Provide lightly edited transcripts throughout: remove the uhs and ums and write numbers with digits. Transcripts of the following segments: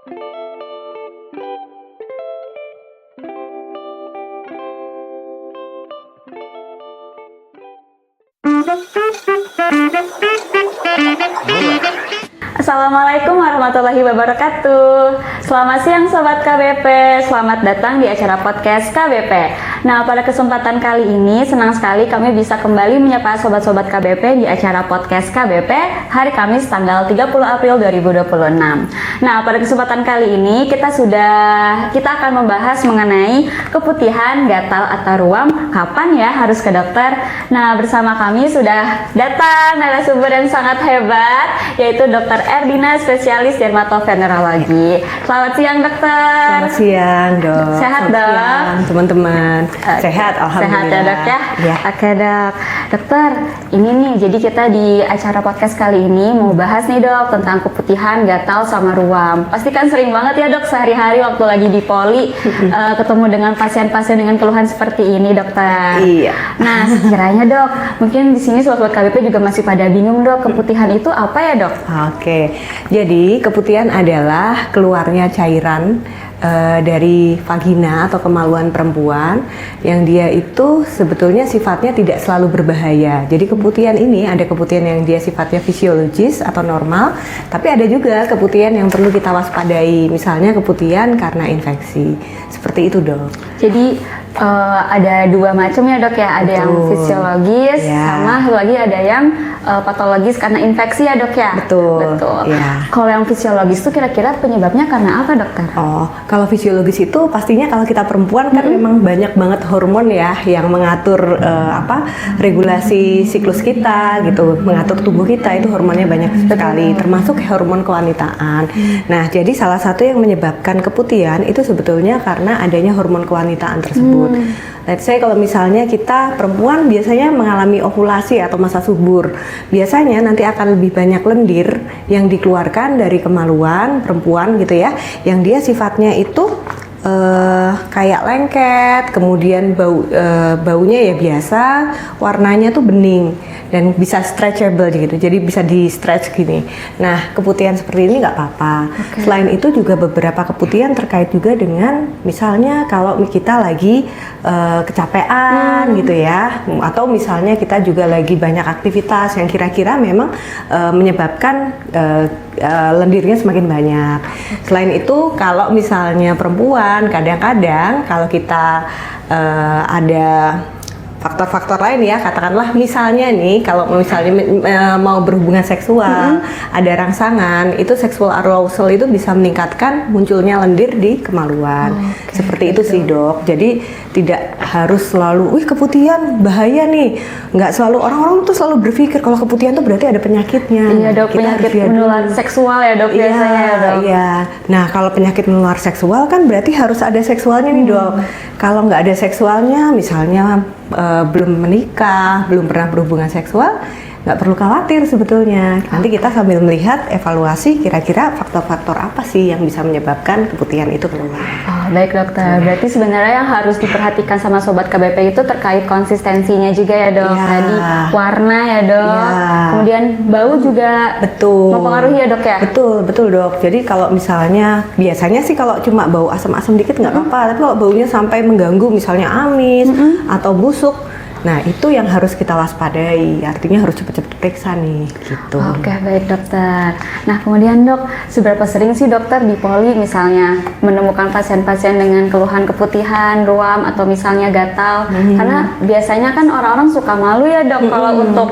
Assalamualaikum warahmatullahi wabarakatuh. Selamat siang Sobat KBP, selamat datang di acara podcast KBP. Nah, pada kesempatan kali ini senang sekali kami bisa kembali menyapa Sobat-Sobat KBP di acara podcast KBP hari Kamis tanggal 30 April 2026. Nah, pada kesempatan kali ini kita akan membahas mengenai keputihan, gatal atau ruam, kapan ya harus ke dokter. Nah, bersama kami sudah datang narasumber yang sangat hebat, yaitu Dr. Erdina, spesialis dermatovenerologi. Selamat siang, dokter. Selamat siang, dok. Sehat, Selamat dok? siang, teman-teman. Sehat, alhamdulillah. Sehat ya, dok ya? Ya. Oke, dok. Dokter, ini nih, jadi kita di acara podcast kali ini mau bahas nih, dok, tentang keputihan, gatal, sama ruam. Pasti kan sering banget ya, dok, sehari-hari waktu lagi di poli ketemu dengan pasien-pasien dengan keluhan seperti ini, dokter. Iya. Nah, sekiranya, dok, mungkin di sini sobat KBP juga masih pada bingung, dok, keputihan itu apa ya, dok? Oke, jadi keputihan adalah keluarnya cairan dari vagina atau kemaluan perempuan yang dia itu sebetulnya sifatnya tidak selalu berbahaya. Jadi keputihan ini ada keputihan yang dia sifatnya fisiologis atau normal, tapi ada juga keputihan yang perlu kita waspadai. Misalnya keputihan karena infeksi. Seperti itu, dok. Jadi ada dua macam ya, dok ya, ada yang Betul. fisiologis, Ya. sama satu lagi ada yang patologis karena infeksi ya, dok ya. Betul. Ya. Kalau yang fisiologis itu kira-kira penyebabnya karena apa, dokter? Oh, kalau fisiologis itu pastinya kalau kita perempuan kan memang banyak banget hormon ya yang mengatur regulasi siklus kita gitu, mengatur tubuh kita, itu hormonnya banyak sekali, termasuk hormon kewanitaan. Nah, jadi salah satu yang menyebabkan keputihan itu sebetulnya karena adanya hormon kewanitaan tersebut. Let's say kalau misalnya kita perempuan biasanya mengalami ovulasi atau masa subur, biasanya nanti akan lebih banyak lendir yang dikeluarkan dari kemaluan perempuan gitu ya, yang dia sifatnya itu kayak lengket, kemudian baunya ya biasa, warnanya tuh bening dan bisa stretchable gitu, jadi bisa di stretch gini. Nah, keputihan seperti ini nggak apa-apa. Selain itu juga beberapa keputihan terkait juga dengan misalnya kalau kita lagi kecapean gitu ya, atau misalnya kita juga lagi banyak aktivitas yang kira-kira memang menyebabkan lendirnya semakin banyak. Selain itu kalau misalnya perempuan kadang-kadang kalau kita ada faktor-faktor lain ya, katakanlah misalnya nih kalau misalnya mau berhubungan seksual, ada rangsangan, itu sexual arousal itu bisa meningkatkan munculnya lendir di kemaluan. Seperti itu sih, dok. Jadi tidak harus selalu, wih keputihan bahaya nih. Nggak selalu, orang-orang tuh selalu berpikir kalau keputihan tuh berarti ada penyakitnya. Iya, dok, Kita penyakit harus lihat menular dulu. seksual ya, dok, biasanya ya, dok. Iya. Nah, kalau penyakit menular seksual kan berarti harus ada seksualnya nih, dok. Kalau nggak ada seksualnya, misalnya belum menikah, belum pernah berhubungan seksual, nggak perlu khawatir sebetulnya. Nanti kita sambil melihat evaluasi kira-kira faktor-faktor apa sih yang bisa menyebabkan keputihan itu keluar. Oh, baik, dokter. Berarti sebenarnya yang harus diperhatikan sama sobat KBP itu terkait konsistensinya juga ya, dok. Iya. Tadi warna ya, dok. Iya. Kemudian bau juga Betul. mempengaruhi ya, dok ya. Betul dok. Jadi kalau misalnya biasanya sih kalau cuma bau asam-asam dikit nggak apa-apa, tapi kalau baunya sampai mengganggu misalnya amis atau busuk, nah itu yang harus kita waspadai. Artinya harus cepet-cepet periksa nih, gitu. Oke, baik, dokter. Nah, kemudian dok, seberapa sering sih dokter di poli misalnya menemukan pasien-pasien dengan keluhan keputihan, ruam, atau misalnya gatal? Karena biasanya kan orang-orang suka malu ya, dok, kalau untuk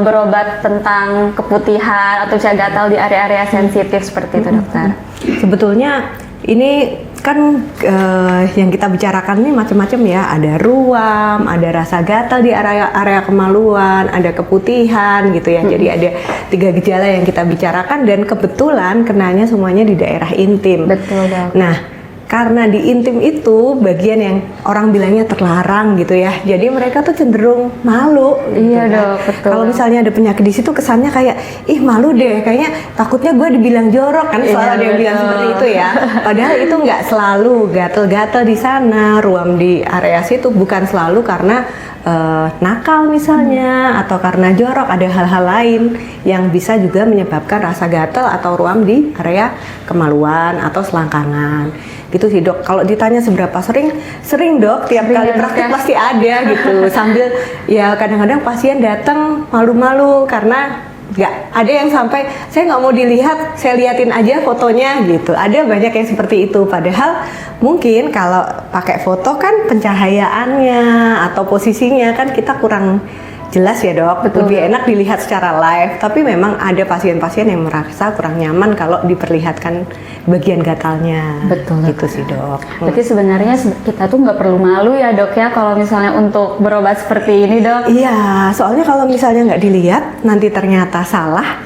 berobat tentang keputihan atau gatal di area-area sensitif seperti itu, dokter. Sebetulnya ini kan yang kita bicarakan ini macam-macam ya, ada ruam, ada rasa gatal di area kemaluan, ada keputihan gitu ya. Jadi ada 3 gejala yang kita bicarakan dan kebetulan kenanya semuanya di daerah intim. Betul, dok. Nah, karena di intim itu bagian yang orang bilangnya terlarang gitu ya. Jadi mereka tuh cenderung malu. Iya gitu dok, betul. Kalau misalnya ada penyakit di situ kesannya kayak ih malu deh, kayaknya takutnya gue dibilang jorok kan, selalu ada yang bilang seperti itu ya. Padahal itu nggak selalu. Gatel-gatel di sana, ruam di area situ bukan selalu karena nakal misalnya atau karena jorok, ada hal-hal lain yang bisa juga menyebabkan rasa gatel atau ruam di area kemaluan atau selangkangan gitu sih dok. Kalau ditanya seberapa sering dok, tiap kali praktik pasti ada gitu. Sambil ya kadang-kadang pasien datang malu-malu karena nggak ada yang sampai saya nggak mau dilihat, saya liatin aja fotonya gitu. Ada banyak yang seperti itu, padahal mungkin kalau pakai foto kan pencahayaannya atau posisinya kan kita kurang jelas ya dok. Betul. Lebih enak dilihat secara live, tapi memang ada pasien-pasien yang merasa kurang nyaman kalau diperlihatkan bagian gatalnya. Betul. Gitu sih dok. Berarti sebenarnya kita tuh nggak perlu malu ya dok ya kalau misalnya untuk berobat seperti ini dok. Iya, soalnya kalau misalnya nggak dilihat, nanti ternyata salah,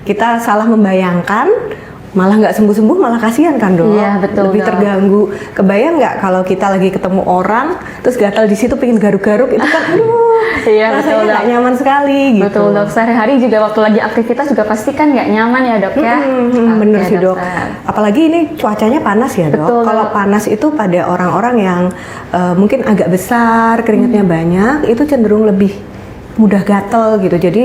kita salah membayangkan, malah nggak sembuh-sembuh, malah kasihan kan dok. Iya, betul, Lebih dok. terganggu. Kebayang nggak kalau kita lagi ketemu orang, terus gatal di situ pengen garuk-garuk, itu kan aduh, Iya, rasanya betul, nggak Dok. nyaman sekali gitu. Betul dok, sehari-hari juga waktu lagi aktivitas juga pasti kan nggak nyaman ya dok ya. Bener Oke, sih dok. dokter. Apalagi ini cuacanya panas ya dok. Betul, Kalau Dok. panas itu pada orang-orang yang mungkin agak besar, keringatnya banyak, itu cenderung lebih mudah gatel gitu. Jadi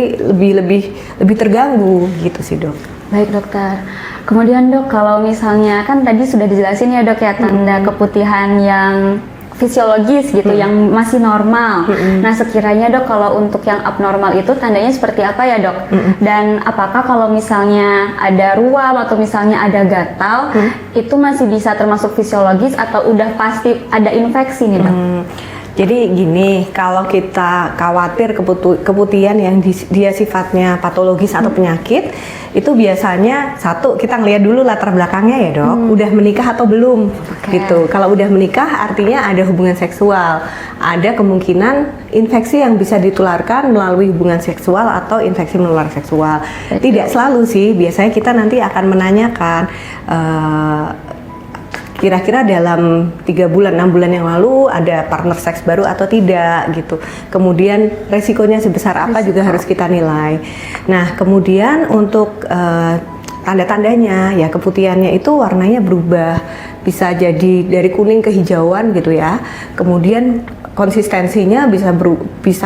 lebih terganggu gitu sih dok. Baik dokter. Kemudian dok, kalau misalnya kan tadi sudah dijelasin ya dok ya tanda keputihan yang fisiologis gitu, yang masih normal. Nah sekiranya dok kalau untuk yang abnormal itu tandanya seperti apa ya dok? Dan apakah kalau misalnya ada ruam atau misalnya ada gatal, itu masih bisa termasuk fisiologis atau udah pasti ada infeksi nih dok? Jadi gini, kalau kita khawatir keputihan yang dia sifatnya patologis atau penyakit, itu biasanya satu kita ngeliat dulu latar belakangnya ya dok, udah menikah atau belum, gitu. Kalau udah menikah artinya ada hubungan seksual, ada kemungkinan infeksi yang bisa ditularkan melalui hubungan seksual atau infeksi menular seksual. Tidak selalu sih, biasanya kita nanti akan menanyakan kira-kira dalam 3 bulan, 6 bulan yang lalu ada partner seks baru atau tidak gitu. Kemudian resikonya sebesar apa juga harus kita nilai. Nah kemudian untuk tanda-tandanya ya keputihannya itu warnanya berubah. Bisa jadi dari kuning ke hijauan gitu ya. Kemudian konsistensinya bisa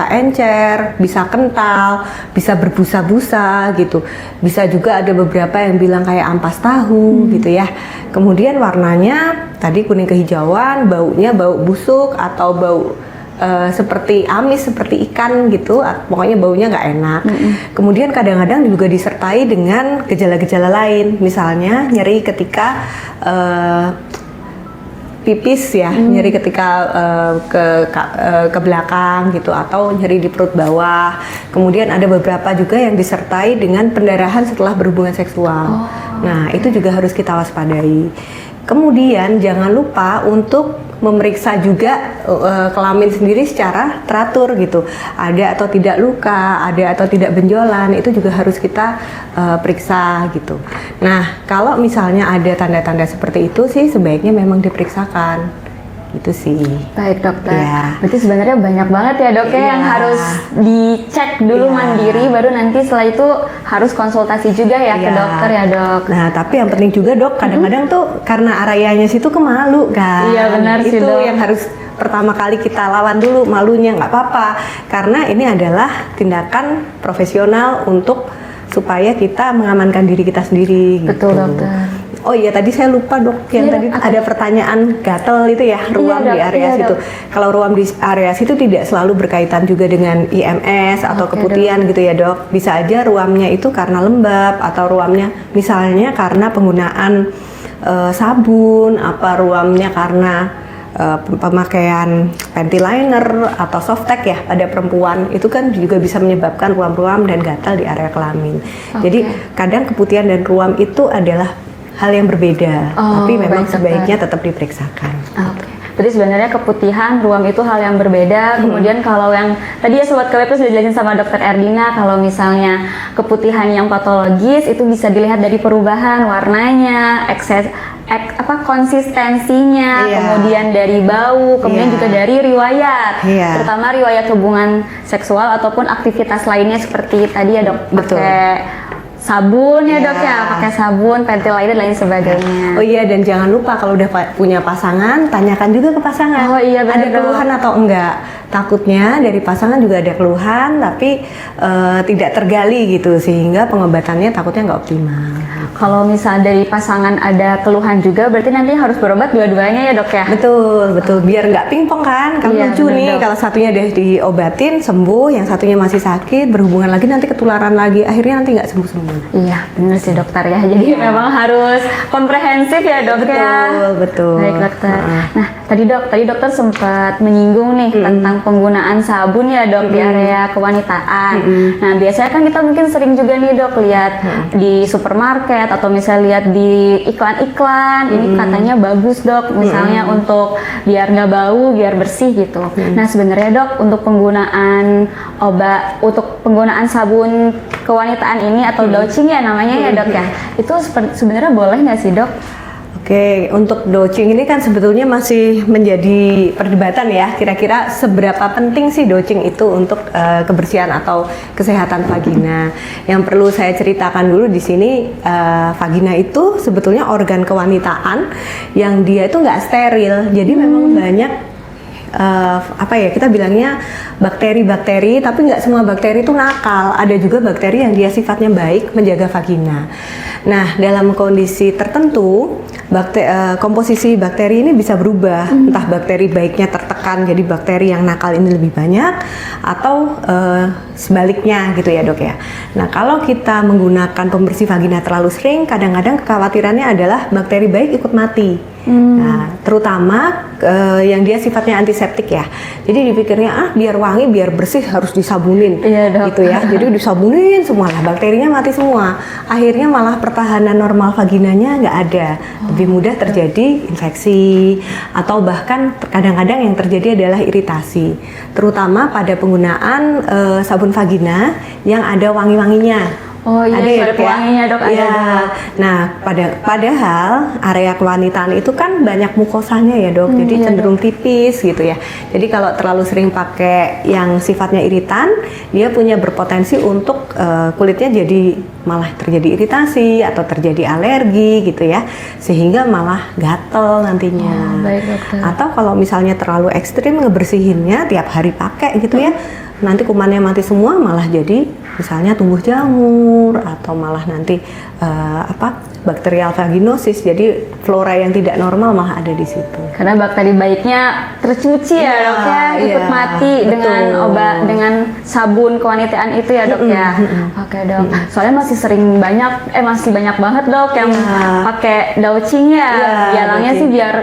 encer, bisa kental, bisa berbusa-busa gitu. Bisa juga ada beberapa yang bilang kayak ampas tahu gitu ya. Kemudian warnanya tadi kuning kehijauan, baunya bau busuk atau bau seperti amis, seperti ikan gitu. Pokoknya baunya nggak enak. Kemudian kadang-kadang juga disertai dengan gejala-gejala lain. Misalnya nyeri ketika pipis ya, nyeri ketika ke belakang gitu, atau nyeri di perut bawah. Kemudian ada beberapa juga yang disertai dengan pendarahan setelah berhubungan seksual. Nah itu juga harus kita waspadai. Kemudian jangan lupa untuk memeriksa juga kelamin sendiri secara teratur gitu. Ada atau tidak luka, ada atau tidak benjolan, itu juga harus kita periksa gitu. Nah, kalau misalnya ada tanda-tanda seperti itu sih sebaiknya memang diperiksakan. Gitu sih. Baik dokter. Ya. Berarti sebenarnya banyak banget ya dok ya yang Iya. harus dicek dulu Iya. mandiri, baru nanti setelah itu harus konsultasi juga ya ke Iya. dokter ya dok. Nah, tapi yang penting juga dok, kadang-kadang tuh karena areanya situ kemalu kan. Iya, benar sih, Itu Dok. yang harus pertama kali kita lawan dulu, malunya nggak apa-apa. Karena ini adalah tindakan profesional untuk supaya kita mengamankan diri kita sendiri. Betul, gitu. dokter. Oh iya, tadi saya lupa dok, yang Iya, tadi Dok, ada pertanyaan gatel itu ya, ruam Dok, di area iya, situ. Dok. Kalau ruam di area situ tidak selalu berkaitan juga dengan IMS atau Oke, keputihan gitu ya dok. Bisa aja ruamnya itu karena lembab atau ruamnya misalnya karena penggunaan sabun, apa ruamnya karena pemakaian panty liner atau softtek ya pada perempuan, itu kan juga bisa menyebabkan ruam-ruam dan gatal di area kelamin. Jadi kadang keputihan dan ruam itu adalah hal yang berbeda, Oh, tapi memang baik, dokter. sebaiknya tetap diperiksakan. Oke. Berarti sebenarnya keputihan, ruam itu hal yang berbeda. Kemudian kalau yang tadi ya Sobat KWP sudah dijelasin sama Dokter Erdina, kalau misalnya keputihan yang patologis itu bisa dilihat dari perubahan warnanya, konsistensinya, Iya. kemudian dari bau, kemudian Iya. juga dari riwayat, Iya. terutama riwayat hubungan seksual ataupun aktivitas lainnya seperti tadi ya dok, Betul. pakai sabun ya Iya. dok ya, pakai sabun, pentil lain dan lain sebagainya. Oh iya, dan jangan lupa kalau udah punya pasangan, tanyakan juga ke pasangan. Oh iya, benar, ada keluhan Dok. atau enggak. Takutnya dari pasangan juga ada keluhan, tapi tidak tergali gitu, sehingga pengobatannya takutnya nggak optimal. Kalau misal dari pasangan ada keluhan juga, berarti nanti harus berobat dua-duanya ya dok ya? Betul, betul. Biar nggak pingpong kan. Kan Iya, lucu benar, nih Dok. kalau satunya udah diobatin, sembuh, yang satunya masih sakit, berhubungan lagi nanti ketularan lagi, akhirnya nanti nggak sembuh-sembuh. Iya, benar sih dokter ya. Jadi memang harus komprehensif ya dok ya. Betul, betul. Baik dokter. Nah, tadi dokter sempat menyinggung nih tentang penggunaan sabun ya dok di area kewanitaan. Nah, biasanya kan kita mungkin sering juga nih dok lihat di supermarket atau misalnya lihat di iklan-iklan, ini katanya bagus dok, misalnya untuk biar nggak bau, biar bersih gitu. Nah, sebenarnya dok untuk penggunaan untuk penggunaan sabun kewanitaan ini atau douching ya namanya ya dok ya, itu sebenarnya boleh nggak sih dok? Oke, untuk douching ini kan sebetulnya masih menjadi perdebatan ya. Kira-kira seberapa penting sih douching itu untuk kebersihan atau kesehatan vagina? Yang perlu saya ceritakan dulu di sini, vagina itu sebetulnya organ kewanitaan yang dia itu nggak steril. Jadi memang banyak kita bilangnya bakteri-bakteri, tapi nggak semua bakteri itu nakal. Ada juga bakteri yang dia sifatnya baik menjaga vagina. Nah, dalam kondisi tertentu komposisi bakteri ini bisa berubah, entah bakteri baiknya tertekan jadi bakteri yang nakal ini lebih banyak, atau sebaliknya gitu ya dok ya. Nah, kalau kita menggunakan pembersih vagina terlalu sering, kadang-kadang kekhawatirannya adalah bakteri baik ikut mati. Nah, terutama yang dia sifatnya antiseptik ya. Jadi dipikirnya biar wangi, biar bersih harus disabunin, Iya, Dok. gitu ya. Jadi disabunin semua lah, bakterinya mati semua. Akhirnya malah pertahanan normal vaginanya nggak ada. Lebih mudah terjadi infeksi atau bahkan kadang-kadang yang terjadi adalah iritasi. Terutama pada penggunaan sabun vagina yang ada wangi-wanginya. Oh iya, Ada ya, ada Dok, ya? wanginya dok, ada Iya. dok. Nah, padahal area kewanitaan itu kan banyak mukosanya ya dok, jadi iya, cenderung tipis gitu ya. Jadi kalau terlalu sering pakai yang sifatnya iritan, dia punya berpotensi untuk kulitnya jadi malah terjadi iritasi atau terjadi alergi gitu ya, sehingga malah gatel nantinya. Oh, baik, dokter. Atau kalau misalnya terlalu ekstrim ngebersihinnya tiap hari pakai gitu ya, nanti kumannya mati semua, malah jadi misalnya tumbuh jamur atau malah nanti bakterial vaginosis, jadi flora yang tidak normal malah ada di situ. Karena bakteri baiknya tercuci ya dok ya, ikut iya, mati dengan betul. dengan sabun kewanitaan itu ya dok ya. Oke dok. Soalnya masih banyak banget dok yang Iya. pakai douching ya. Iya, Bilangnya douching. sih biar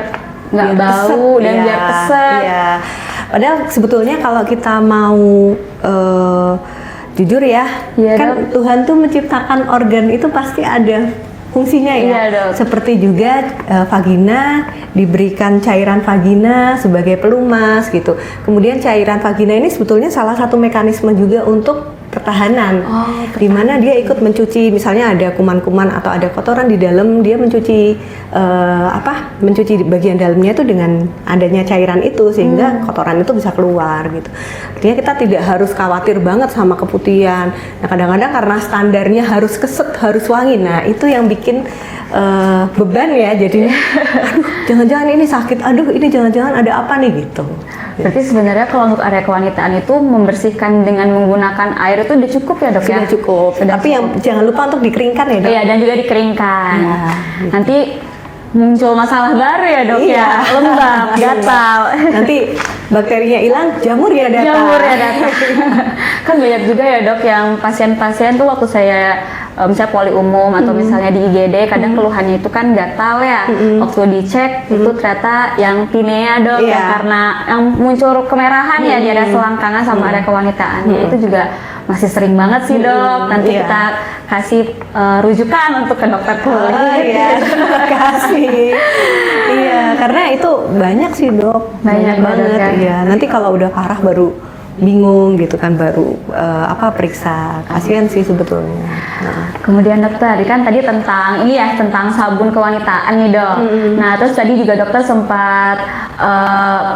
nggak Biar bau keset, dan iya, biar keset. iya. Padahal sebetulnya kalau kita mau jujur ya, Iya, kan Dok. Tuhan tuh menciptakan organ itu pasti ada fungsinya ya. Iya, Dok. Seperti juga vagina diberikan cairan vagina sebagai pelumas gitu. Kemudian cairan vagina ini sebetulnya salah satu mekanisme juga untuk pertahanan, di mana dia ikut mencuci, misalnya ada kuman-kuman atau ada kotoran di dalam, dia mencuci mencuci bagian dalamnya itu dengan adanya cairan itu, sehingga kotoran itu bisa keluar gitu. Artinya kita tidak harus khawatir banget sama keputihan. Nah, kadang-kadang karena standarnya harus keset, harus wangi, nah itu yang bikin beban ya, jadi aduh jangan-jangan ini sakit, aduh ini jangan-jangan ada apa nih gitu. Berarti sebenarnya kalau untuk area kewanitaan itu membersihkan dengan menggunakan air itu udah cukup ya dok ya? Sudah cukup. Tapi yang jangan lupa untuk dikeringkan ya dok. Iya, dan juga dikeringkan. Iya, gitu. Nanti muncul masalah baru ya dok Iya. ya, lembab, gatal. Nanti bakterinya hilang, jamur ya datang. Jamur ya datang. Kan banyak juga ya dok yang pasien-pasien tuh waktu saya misalnya poli umum atau misalnya di IGD, kadang keluhannya itu kan gatal ya. Waktu dicek itu ternyata yang tinea dok, Iya. ya karena yang muncul kemerahan ya di area selangkangan sama area kewanitaan. Itu juga masih sering banget sih dok. Nanti Iya. kita kasih rujukan untuk ke dokter kulit. Oh iya, terima kasih. Iya, karena itu banyak sih dok. Banyak banget, kan? Iya, nanti kalau udah parah baru bingung gitu kan, baru periksa. Kasihan sih sebetulnya. Kemudian dokter, tadi tentang ini ya, tentang sabun kewanitaan nih dok. Nah terus tadi juga dokter sempat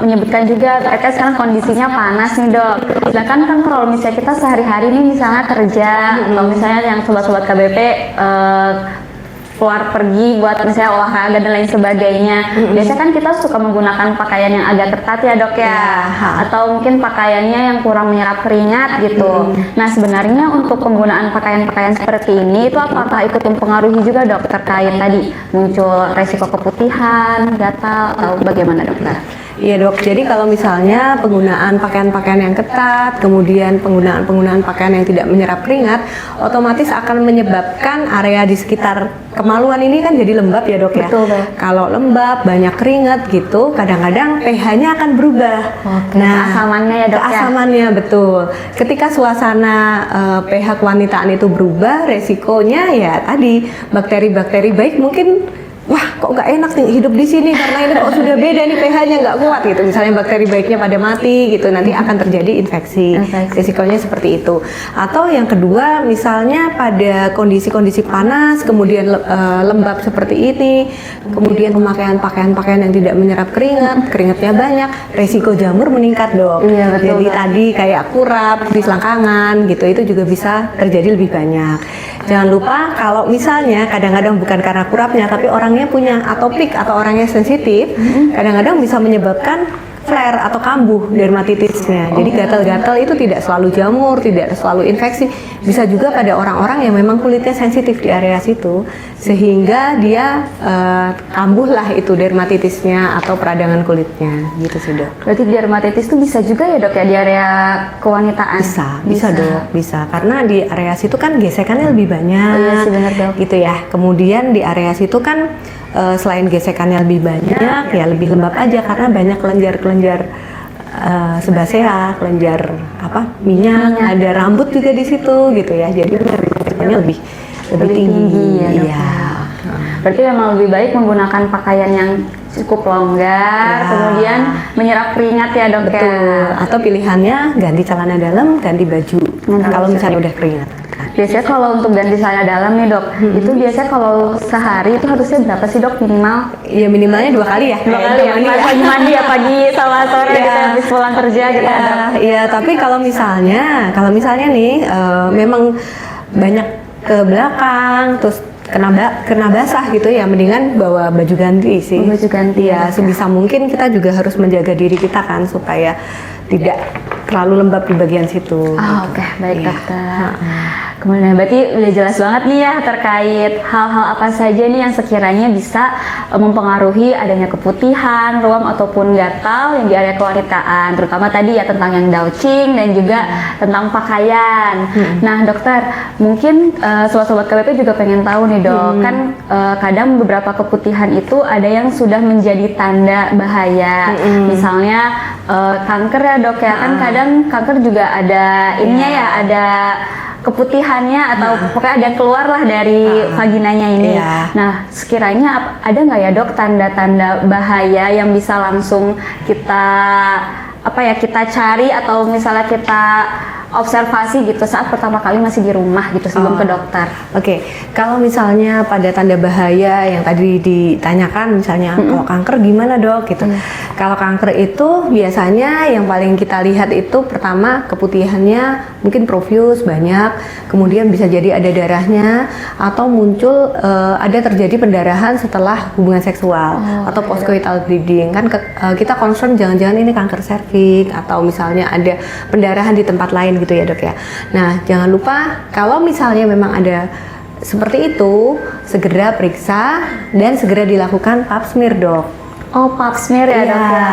menyebutkan juga mereka sekarang kondisinya panas nih dok. Sedangkan kan kalau misalnya kita sehari-hari nih misalnya kerja atau misalnya yang sobat-sobat KBP keluar pergi buat misalnya olahraga dan lain sebagainya. Biasanya kan kita suka menggunakan pakaian yang agak ketat ya dok ya, atau mungkin pakaiannya yang kurang menyerap keringat gitu. Nah sebenarnya untuk penggunaan pakaian-pakaian seperti ini itu apakah ikut mempengaruhi juga dok terkait tadi muncul resiko keputihan, gatal atau bagaimana dokter? Iya dok, jadi kalau misalnya penggunaan pakaian-pakaian yang ketat, kemudian penggunaan pakaian yang tidak menyerap keringat, otomatis akan menyebabkan area di sekitar kemaluan ini kan jadi lembab ya dok ya. Betul, dok. Kalau lembab, banyak keringat gitu, kadang-kadang pH-nya akan berubah. Oke, keasamannya ya dok ya? Keasamannya betul. Ketika suasana pH kewanitaan itu berubah, resikonya ya tadi bakteri-bakteri baik mungkin wah kok nggak enak nih hidup di sini karena ini kok sudah beda nih pH-nya nggak kuat gitu, misalnya bakteri baiknya pada mati gitu, nanti akan terjadi infeksi. Risikonya seperti itu. Atau yang kedua misalnya pada kondisi-kondisi panas kemudian lembab seperti ini, kemudian pemakaian pakaian-pakaian yang tidak menyerap keringatnya banyak, resiko jamur meningkat dok. Iya, betul, jadi tadi kayak kurap di selangkangan gitu, itu juga bisa terjadi lebih banyak. Jangan lupa kalau misalnya kadang-kadang bukan karena kurapnya tapi orangnya punya atopik atau orangnya sensitif, kadang-kadang bisa menyebabkan flare atau kambuh dermatitisnya. Jadi gatal-gatal itu tidak selalu jamur, tidak selalu infeksi, bisa juga pada orang-orang yang memang kulitnya sensitif di area situ, sehingga dia kambuh lah itu dermatitisnya atau peradangan kulitnya, gitu sih dok. Berarti dermatitis itu bisa juga ya dok ya di area kewanitaan? Bisa dok, bisa. Karena di area situ kan gesekannya lebih banyak. Oh iya sih benar dok. Gitu ya. Kemudian di area situ kan selain gesekannya lebih banyak, ya lebih lembab aja karena banyak kelenjar-kelenjar sebasea, kelenjar minyak, ada rambut juga di situ gitu ya. Jadi resikonya lebih tinggi ya dok. Iya. Berarti memang lebih baik menggunakan pakaian yang cukup longgar, kemudian menyerap keringat ya dok. Betul. Atau pilihannya ganti celana dalam, ganti baju. Kalau misalnya udah keringat. Biasanya kalau untuk ganti celana dalam nih dok, itu biasanya kalau sehari itu harusnya berapa sih dok minimal? Ya minimalnya 2 kali ya. 2 kali ya, pagi mandi ya, pagi sama sore gitu habis pulang kerja gitu ya dok. Iya, tapi kalau misalnya nih memang banyak ke belakang terus kena basah gitu ya, mendingan bawa baju ganti sih. Baju ganti ya, sebisa mungkin kita juga harus menjaga diri kita kan supaya tidak terlalu lembab di bagian situ. Oke, baik dokter. Kemudian berarti udah jelas banget nih ya terkait hal-hal apa saja nih yang sekiranya bisa mempengaruhi adanya keputihan, ruam ataupun gatal yang di area kewanitaan, terutama tadi ya tentang yang douching dan juga tentang pakaian. Nah dokter, mungkin sobat-sobat KBP juga pengen tahu nih dok, kan kadang beberapa keputihan itu ada yang sudah menjadi tanda bahaya, misalnya kanker ya dok ya, kan kadang kanker juga ada ininya ya, ada keputihannya atau pokoknya ada keluar lah dari vaginanya ini. Nah, sekiranya ada nggak ya dok tanda-tanda bahaya yang bisa langsung kita kita cari atau misalnya kita observasi gitu saat pertama kali masih di rumah gitu sebelum ke dokter? Oke, kalau misalnya pada tanda bahaya yang tadi ditanyakan, misalnya kalau kanker gimana dok gitu. Kalau kanker itu biasanya yang paling kita lihat itu pertama keputihannya mungkin profuse banyak, kemudian bisa jadi ada darahnya atau muncul ada terjadi pendarahan setelah hubungan seksual atau postcoital bleeding. Kan kita concern jangan-jangan ini kanker serviks atau misalnya ada pendarahan di tempat lain gitu ya dok ya. Nah jangan lupa kalau misalnya memang ada seperti itu, segera periksa dan segera dilakukan pap smear dok. Oh, pap smear ya dok ya.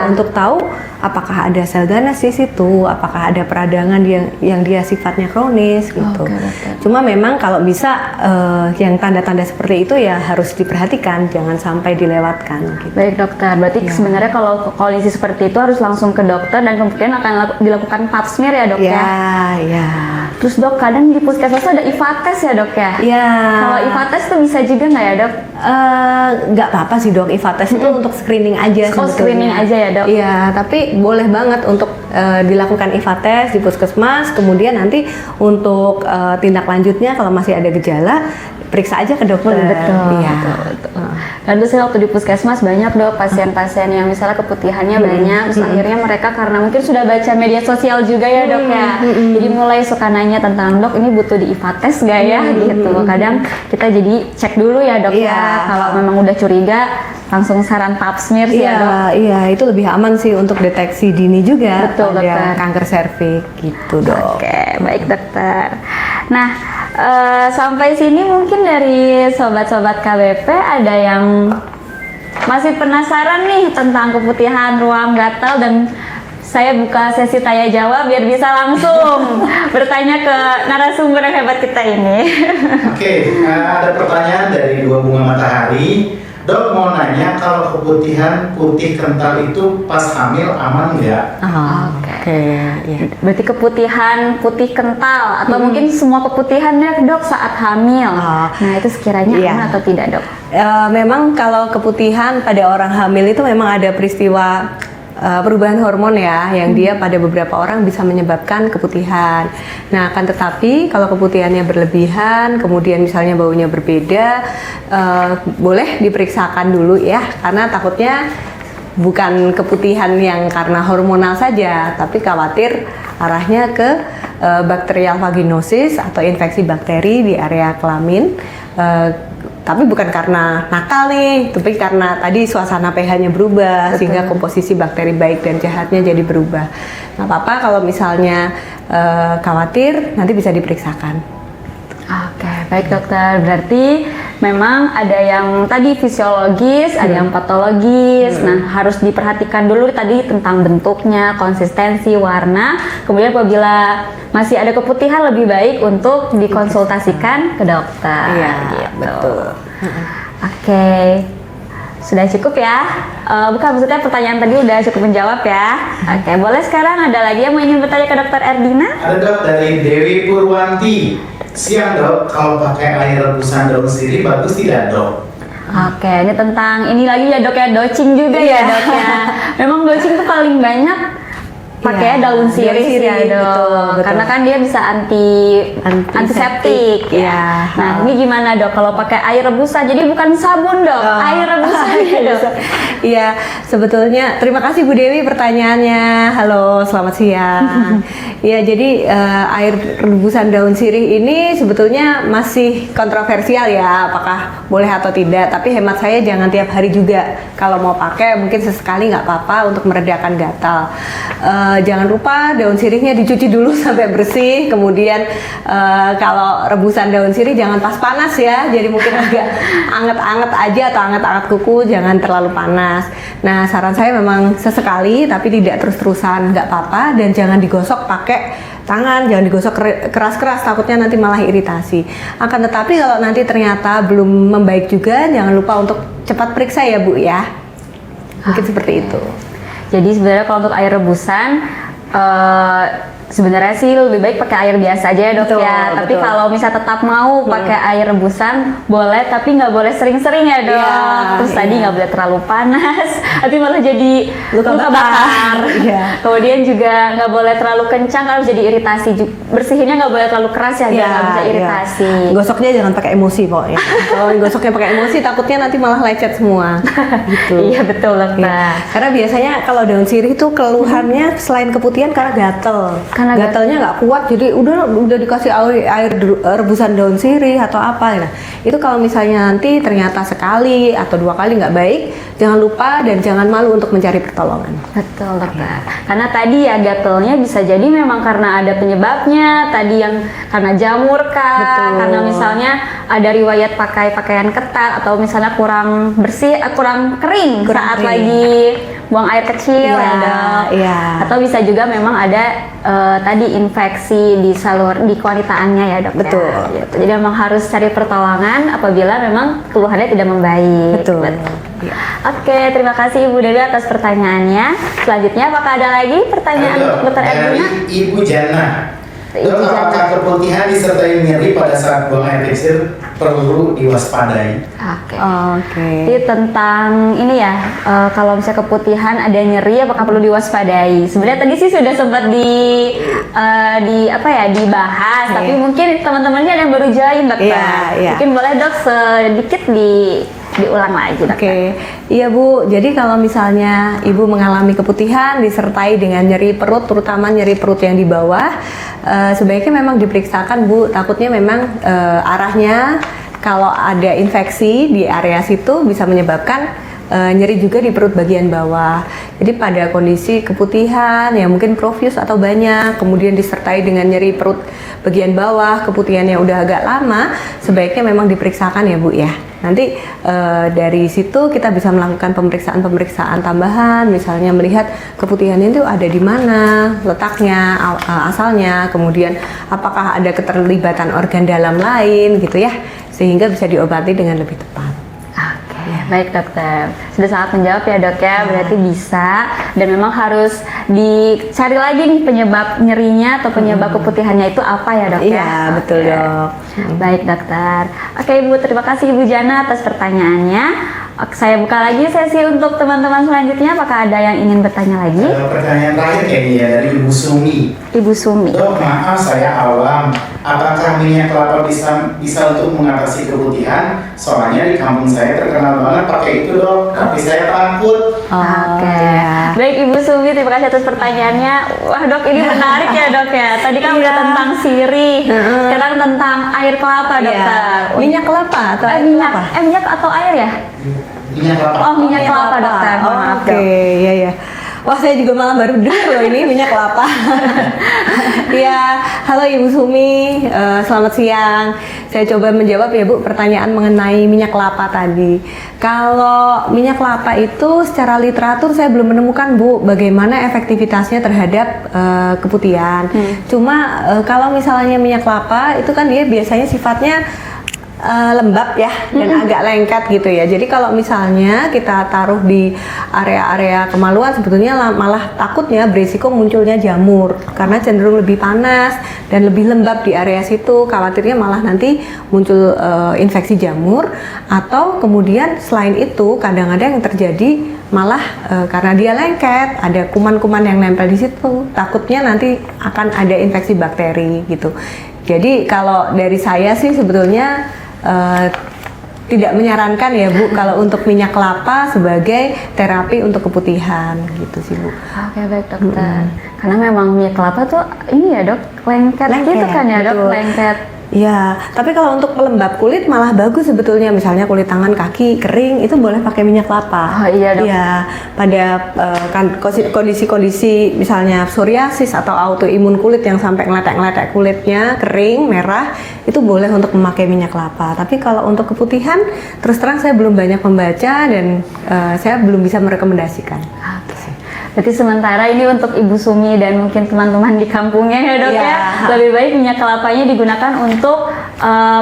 Untuk tahu apakah ada sel ganas di situ, apakah ada peradangan yang dia sifatnya kronis gitu. Cuma memang kalau bisa yang tanda-tanda seperti itu ya harus diperhatikan, jangan sampai dilewatkan gitu. Baik dokter, berarti sebenarnya kalau kondisi seperti itu harus langsung ke dokter dan kemudian akan dilakukan pap smear ya dok ya? Iya. Terus dok, kadang di puskesmas ada IVA test ya dok ya? Iya. Kalau IVA test itu bisa juga nggak ya dok? Nggak apa-apa sih dok, IVA test itu untuk screening aja sebetulnya. Screening aja ya dok? Iya, tapi boleh banget untuk dilakukan IVA test di puskesmas, kemudian nanti untuk tindak lanjutnya kalau masih ada gejala periksa aja ke dokter. Betul, Iya. betul. Dan terus waktu di puskesmas banyak dok pasien-pasien yang misalnya keputihannya banyak, terus akhirnya mereka karena mungkin sudah baca media sosial juga ya dok ya, jadi mulai suka nanya tentang dok ini butuh di IVA test gak ya gitu. Kadang kita jadi cek dulu ya dok Iya. ya, kalau memang udah curiga langsung saran pap smear sih ya dok. Iya, itu lebih aman sih untuk deteksi dini juga Betul, pada dokter. kanker serviks gitu dok. Oke, baik dokter. Nah, sampai sini mungkin dari sobat-sobat KBP ada yang masih penasaran nih tentang keputihan ruam gatal, dan saya buka sesi tanya jawab biar bisa langsung bertanya ke narasumber yang hebat kita ini. Oke, ada pertanyaan dari Dua Bunga Matahari. Dok mau nanya, kalau keputihan putih kental itu pas hamil aman nggak? Oke, iya. Berarti keputihan putih kental atau mungkin semua keputihan ya dok saat hamil. Nah itu sekiranya Iya. aman atau tidak dok? Memang kalau keputihan pada orang hamil itu memang ada peristiwa perubahan hormon ya, yang dia pada beberapa orang bisa menyebabkan keputihan. Nah, akan tetapi kalau keputihannya berlebihan, kemudian misalnya baunya berbeda, boleh diperiksakan dulu ya, karena takutnya bukan keputihan yang karena hormonal saja, tapi khawatir arahnya ke bakterial vaginosis atau infeksi bakteri di area kelamin. Tapi bukan karena nakal nih, tapi karena tadi suasana pH-nya berubah. Betul. Sehingga komposisi bakteri baik dan jahatnya jadi berubah. Nggak apa-apa kalau misalnya khawatir, nanti bisa diperiksakan. Oke, baik dokter. Berarti memang ada yang tadi fisiologis, ada yang patologis. Nah, harus diperhatikan dulu tadi tentang bentuknya, konsistensi, warna. Kemudian apabila masih ada keputihan, lebih baik untuk dikonsultasikan ke dokter. Iya, gitu. betul. Oke, sudah cukup ya? Bukan, maksudnya pertanyaan tadi udah cukup menjawab ya? Oke, boleh sekarang ada lagi yang mau ingin bertanya ke dokter Erdina? Ada dok dari Dewi Purwanti. Siang dok, kalau pakai air rebusan daun sirih bagus tidak dok? Oke, ini tentang ini lagi ya dok ya, docing juga ya dok ya. Memang docing tuh paling banyak pakai daun sirih ya dok, betul. karena kan dia bisa antiseptik ya. Iya. Nah ini gimana dok kalau pakai air rebusan? Jadi bukan sabun dok, air rebusan ya dok. Iya, sebetulnya terima kasih Bu Dewi pertanyaannya. Halo, selamat siang. Iya, jadi air rebusan daun sirih ini sebetulnya masih kontroversial ya, apakah boleh atau tidak. Tapi hemat saya jangan tiap hari juga. Kalau mau pakai mungkin sesekali nggak apa-apa untuk meredakan gatal. Jangan lupa daun sirihnya dicuci dulu sampai bersih. Kemudian kalau rebusan daun sirih jangan pas panas ya. Jadi mungkin agak anget-anget aja atau anget-anget kuku, jangan terlalu panas. Nah, saran saya memang sesekali tapi tidak terus-terusan, nggak apa-apa, dan jangan digosok pakai tangan, jangan digosok keras-keras, takutnya nanti malah iritasi. Akan tetapi kalau nanti ternyata belum membaik juga, jangan lupa untuk cepat periksa ya Bu ya. Mungkin seperti itu. Jadi sebenarnya kalau untuk air rebusan sebenarnya sih lebih baik pakai air biasa aja ya dok. Betul, ya. Tapi betul. kalau misalnya tetap mau pakai air rebusan boleh, tapi nggak boleh sering-sering ya dok. Iya, Terus tadi iya. nggak boleh terlalu panas, nanti malah jadi Luka bakar. Iya. Kemudian juga nggak boleh terlalu kencang, harus jadi iritasi. Bersihinnya nggak boleh terlalu keras ya, biar nggak bisa iritasi. Gosoknya jangan pakai emosi pokoknya. Kalau gosoknya pakai emosi takutnya nanti malah lecet semua. Gitu. Iya betul dokter. Iya. Karena biasanya kalau daun sirih itu keluhannya selain keputihan karena gatel. Karena Gatelnya nggak kuat, jadi udah dikasih air rebusan daun sirih atau apa. Nah, itu kalau misalnya nanti ternyata sekali atau 2 kali nggak baik, jangan lupa dan jangan malu untuk mencari pertolongan. Betul dokter. Karena tadi ya gatelnya bisa jadi memang karena ada penyebabnya. Tadi yang karena jamur kah? Betul. Karena misalnya ada riwayat pakai pakaian ketat atau misalnya kurang bersih, kurang kering saat kering. lagi buang air kecil Iya, ya dok. iya. Atau bisa juga memang ada tadi infeksi di kewanitaannya ya dok. Betul. Ya, gitu. Jadi memang harus cari pertolongan apabila memang keluhannya tidak membaik. Betul. Iya. Oke, terima kasih Ibu Dewi atas pertanyaannya. Selanjutnya apakah ada lagi pertanyaan Ada, untuk Dr. dari Erdina? Ibu Jana. Dok, apakah keputihan disertai nyeri pada saat buang air kecil perlu diwaspadai? Oke. Oke. Jadi tentang ini ya, kalau misalnya keputihan ada nyeri, apakah perlu diwaspadai? Sebenarnya tadi sih sudah sempat dibahas, tapi mungkin teman-temannya ada yang baru join, dokter. Iya. Mungkin boleh dok sedikit diulang lagi, dokter. Oke, iya Bu. Jadi kalau misalnya Ibu mengalami keputihan disertai dengan nyeri perut, terutama nyeri perut yang di bawah, sebaiknya memang diperiksakan Bu. Takutnya memang arahnya kalau ada infeksi di area situ bisa menyebabkan nyeri juga di perut bagian bawah. Jadi pada kondisi keputihan yang mungkin profuse atau banyak, kemudian disertai dengan nyeri perut bagian bawah, keputihan yang udah agak lama, sebaiknya memang diperiksakan ya Bu ya. Nanti dari situ kita bisa melakukan pemeriksaan tambahan, misalnya melihat keputihannya itu ada di mana letaknya, asalnya, kemudian apakah ada keterlibatan organ dalam lain gitu ya, sehingga bisa diobati dengan lebih tepat. Baik dokter, sudah sangat menjawab ya dok ya, berarti bisa dan memang harus dicari lagi nih penyebab nyerinya atau penyebab keputihannya itu apa ya dok ya? Iya betul dok. Baik dokter. Oke Ibu, terima kasih Ibu Jana atas pertanyaannya. Saya buka lagi sesi untuk teman-teman selanjutnya, apakah ada yang ingin bertanya lagi? Pertanyaan terakhir kayaknya ya dari Ibu Sumi. Ibu Sumi. Dok, maaf saya awam. Apakah minyak kelapa bisa untuk mengatasi keputihan? Soalnya di kampung saya terkenal banget pakai itu dok, tapi saya takut. Oke. Baik Ibu Sumi, terima kasih atas pertanyaannya. Wah dok, ini menarik ya dok ya. Tadi kan udah tentang sirih, sekarang tentang air kelapa dokter. Minyak kelapa atau air kelapa? Minyak atau air ya? Minyak kelapa. Oh minyak kelapa dokter. Maaf Oke, dok. iya. Wah, saya juga malah baru dengar loh ini minyak kelapa. Ya, halo Ibu Sumi, selamat siang. Saya coba menjawab ya Bu pertanyaan mengenai minyak kelapa tadi. Kalau minyak kelapa itu secara literatur saya belum menemukan Bu bagaimana efektivitasnya terhadap keputihan. Cuma kalau misalnya minyak kelapa itu kan dia biasanya sifatnya lembab ya dan agak lengket gitu ya. Jadi kalau misalnya kita taruh di area-area kemaluan sebetulnya malah takutnya berisiko munculnya jamur karena cenderung lebih panas dan lebih lembab di area situ. Khawatirnya malah nanti muncul infeksi jamur atau kemudian selain itu kadang-kadang yang terjadi malah karena dia lengket ada kuman-kuman yang nempel di situ. Takutnya nanti akan ada infeksi bakteri gitu. Jadi kalau dari saya sih sebetulnya tidak menyarankan ya Bu kalau untuk minyak kelapa sebagai terapi untuk keputihan gitu sih Bu. Oke baik dokter. Karena memang minyak kelapa tuh ini ya dok lengket gitu kan ya dok, betul. lengket. Ya, tapi kalau untuk pelembab kulit malah bagus sebetulnya. Misalnya kulit tangan, kaki kering itu boleh pakai minyak kelapa. Oh iya dok. Iya, pada kondisi-kondisi misalnya psoriasis atau autoimun kulit yang sampai ngeletek-ngeletek kulitnya kering, merah, itu boleh untuk memakai minyak kelapa. Tapi kalau untuk keputihan, terus terang saya belum banyak membaca dan saya belum bisa merekomendasikan. Berarti sementara ini untuk Ibu Sumi dan mungkin teman-teman di kampungnya ya dok ya, lebih baik minyak kelapanya digunakan untuk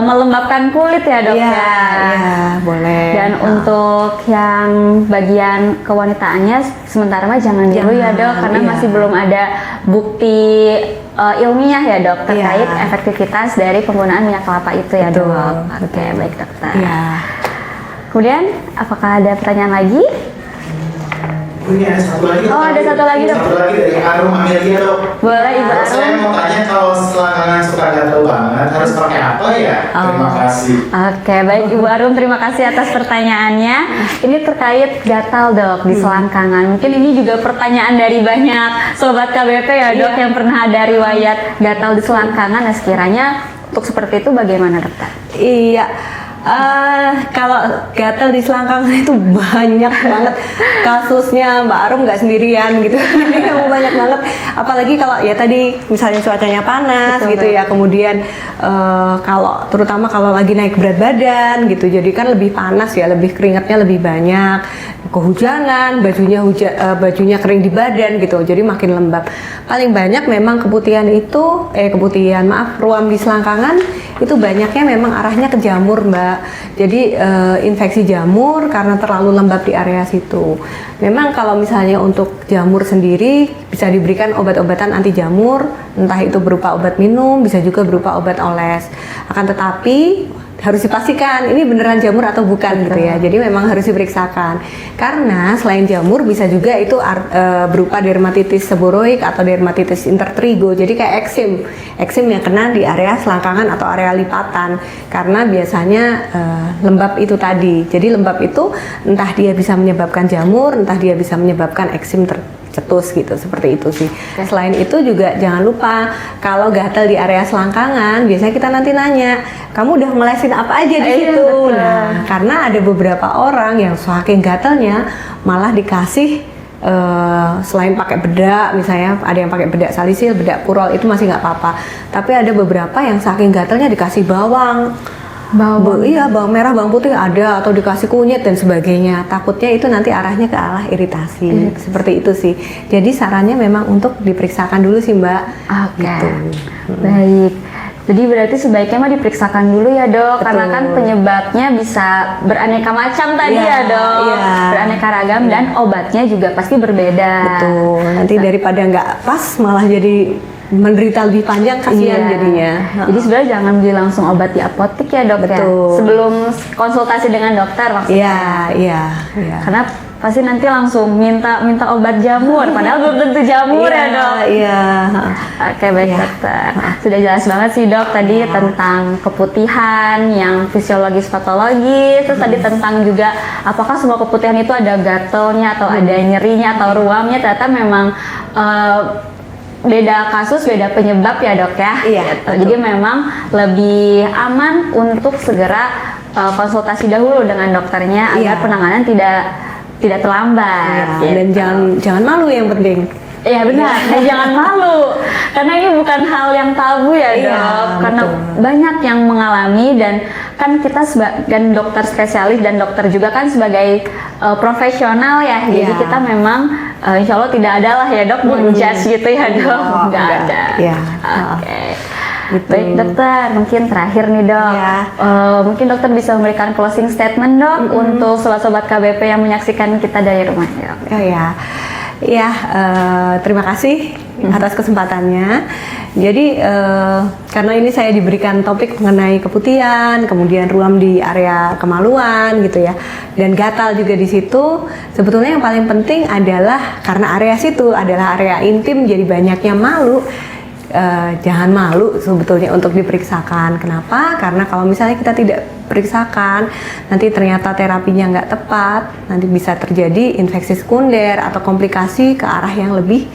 melembabkan kulit ya dok ya. Iya, boleh. Dan untuk yang bagian kewanitaannya sementara mah jangan dulu ya dok, karena masih belum ada bukti ilmiah ya dok terkait efektivitas dari penggunaan minyak kelapa itu ya dok. Oke, baik dokter. Iya. Kemudian apakah ada pertanyaan lagi? Ini ada satu lagi. Oh, ada satu lagi dok. Satu lagi dari Arum Amelia dok. Boleh Ibu Arum. Saya mau tanya kalau selangkangan suka gatal banget harus pakai apa ya? Terima kasih. Oke, baik Ibu Arum, terima kasih atas pertanyaannya. Ini terkait gatal dok di selangkangan. Mungkin ini juga pertanyaan dari banyak sobat KBP ya dok yang pernah ada riwayat gatal di selangkangan. Nah sekiranya untuk seperti itu bagaimana dokter? Iya. Kalau gatal di selangkangan itu banyak banget kasusnya, Mbak Arum nggak sendirian gitu. Jadi memang banyak banget. Apalagi kalau ya tadi misalnya cuacanya panas gitu ya, kemudian kalau terutama kalau lagi naik berat badan gitu, jadi kan lebih panas ya, lebih keringatnya lebih banyak kehujanan, bajunya kering di badan gitu, jadi makin lembab. Paling banyak memang ruam di selangkangan itu banyaknya memang arahnya ke jamur, Mbak. Jadi infeksi jamur karena terlalu lembab di area situ. Memang kalau misalnya untuk jamur sendiri bisa diberikan obat-obatan anti jamur, entah itu berupa obat minum, bisa juga berupa obat oles. Akan tetapi harus dipastikan ini beneran jamur atau bukan gitu ya. Jadi memang harus diperiksakan. Karena selain jamur bisa juga itu berupa dermatitis seboroik atau dermatitis intertrigo. Jadi kayak eksim yang kena di area selangkangan atau area lipatan. Karena biasanya lembab itu tadi. Jadi lembab itu entah dia bisa menyebabkan jamur, entah dia bisa menyebabkan eksim cetus gitu, seperti itu sih. Selain itu juga jangan lupa kalau gatal di area selangkangan, biasanya kita nanti nanya, kamu udah ngelesin apa aja di situ? Nah, karena ada beberapa orang yang saking gatalnya malah dikasih selain pakai bedak, misalnya ada yang pakai bedak salisil, bedak purol itu masih nggak apa-apa. Tapi ada beberapa yang saking gatalnya dikasih bawang. Bawang merah, bawang putih ada, atau dikasih kunyit dan sebagainya. Takutnya itu nanti arahnya ke arah iritasi. Seperti itu sih. Jadi sarannya memang untuk diperiksakan dulu sih, Mbak. Oke. Gitu. Baik. Jadi berarti sebaiknya mah diperiksakan dulu ya, Dok. Betul. Karena kan penyebabnya bisa beraneka macam tadi Iya, ya, Dok. iya. Beraneka ragam dan obatnya juga pasti berbeda. Betul. Nanti daripada nggak pas malah jadi menderita lebih panjang, kasihan Iya. jadinya. Jadi sebenarnya jangan beli langsung obat di apotek ya, Dok. Ya. Betul. Sebelum konsultasi dengan dokter maksudnya. Iya. Karena pasti nanti langsung minta obat jamur, padahal belum tentu jamur ya, Dok. Iya. Oke, baik, dokter. Sudah jelas banget sih, Dok, tadi tentang keputihan yang fisiologis patologis, terus tadi tentang juga apakah semua keputihan itu ada gatalnya atau ada nyerinya atau ruamnya. Ternyata memang beda kasus, beda penyebab ya, Dok ya. Iya, Gitu. betul. Jadi memang lebih aman untuk segera konsultasi dahulu dengan dokternya agar Iya. penanganan tidak terlambat. Iya, dan gitu. jangan malu yang penting. Iya benar, dan jangan malu karena ini bukan hal yang tabu ya, Iya, Dok. Karena betul. banyak yang mengalami dan kan kita sebagai dokter spesialis dan dokter juga kan sebagai profesional ya. Jadi Iya. kita memang insya Allah tidak ada lah ya, Dok, menjudge gitu ya, Dok. Oh, Nggak enggak. ada. Iya. Oke. Gitu. Baik, dokter, mungkin terakhir nih, Dok. Iya. Mungkin dokter bisa memberikan closing statement, Dok, untuk sobat-sobat KBP yang menyaksikan kita dari rumah, Dok. Oh ya. Ya, terima kasih atas kesempatannya. Jadi karena ini saya diberikan topik mengenai keputihan, kemudian ruam di area kemaluan gitu ya, dan gatal juga di situ. Sebetulnya yang paling penting adalah karena area situ adalah area intim, jadi banyaknya malu. Jangan malu sebetulnya untuk diperiksakan. Kenapa? Karena kalau misalnya kita tidak periksakan, nanti ternyata terapinya nggak tepat, nanti bisa terjadi infeksi sekunder atau komplikasi ke arah yang lebih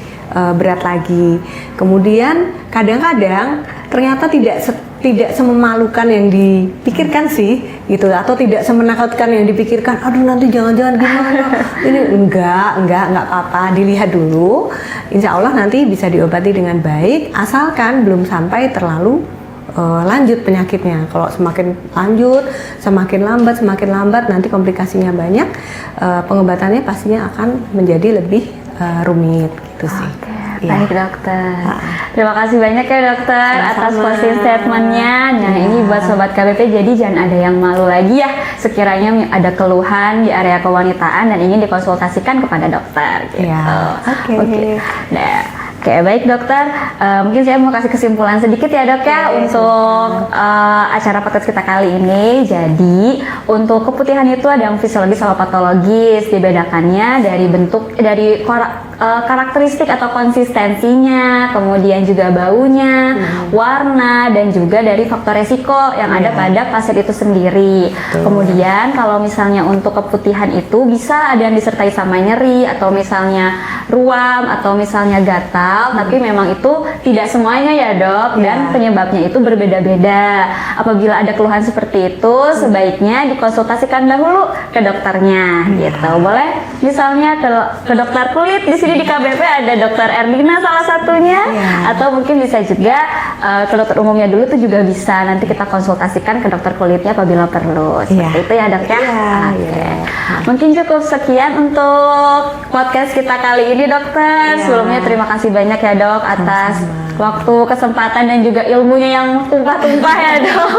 berat lagi. Kemudian kadang-kadang ternyata tidak sememalukan yang dipikirkan sih, gitu, atau tidak semenakutkan yang dipikirkan. Aduh, nanti jangan-jangan gimana? Ini enggak apa-apa. Dilihat dulu. Insya Allah nanti bisa diobati dengan baik, asalkan belum sampai terlalu lanjut penyakitnya. Kalau semakin lanjut, semakin lambat, nanti komplikasinya banyak. Pengobatannya pastinya akan menjadi lebih rumit, gitu sih. Oke, Iya. baik, dokter. Terima kasih banyak ya, dokter, atas Sama-sama. closing statementnya. Nah, Iya. ini buat sobat KBP, jadi jangan ada yang malu lagi ya sekiranya ada keluhan di area kewanitaan dan ingin dikonsultasikan kepada dokter. Gitu. Iya. Oke. Nah, oke, baik, dokter. Mungkin saya mau kasih kesimpulan sedikit ya, Dok ya, untuk acara podcast kita kali ini. Jadi untuk keputihan itu ada yang fisiologis sama patologis. Dibedakannya dari bentuk, dari karakteristik atau konsistensinya, kemudian juga baunya, warna, dan juga dari faktor resiko yang ada pada pasien itu sendiri. Kemudian kalau misalnya untuk keputihan itu bisa ada yang disertai sama nyeri atau misalnya ruam atau misalnya gatal. gatal, tapi memang itu tidak semuanya ya dok, dan penyebabnya itu berbeda-beda. Apabila ada keluhan seperti itu, sebaiknya dikonsultasikan dahulu ke dokternya, gitu. Boleh misalnya ke dokter kulit, di sini di KBP ada dokter Erdina salah satunya, atau mungkin bisa juga ke dokter umumnya dulu tuh juga bisa. Nanti kita konsultasikan ke dokter kulitnya apabila perlu. Seperti itu ya dok ya. Oke. Mungkin cukup sekian untuk podcast kita kali ini dokter. Sebelumnya terima kasih banyak ya dok atas waktu, kesempatan dan juga ilmunya yang tumpah-tumpah ya dok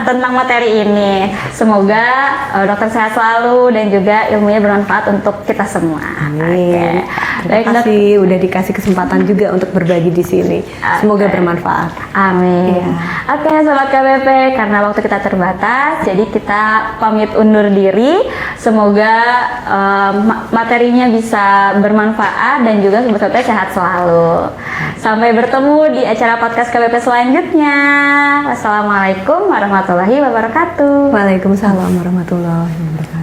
tentang materi ini. Semoga dokter sehat selalu dan juga ilmunya bermanfaat untuk kita semua. Amin. Terima kasih udah dikasih kesempatan juga untuk berbagi di sini. Semoga bermanfaat. Amin. Oke, sobat KBP, karena waktu kita terbatas, jadi kita pamit undur diri. Semoga materinya bisa bermanfaat dan juga sobat sehat selalu. Sampai bertemu di acara podcast KBP selanjutnya. Wassalamualaikum warahmatullahi wabarakatuh. Waalaikumsalam warahmatullahi wabarakatuh.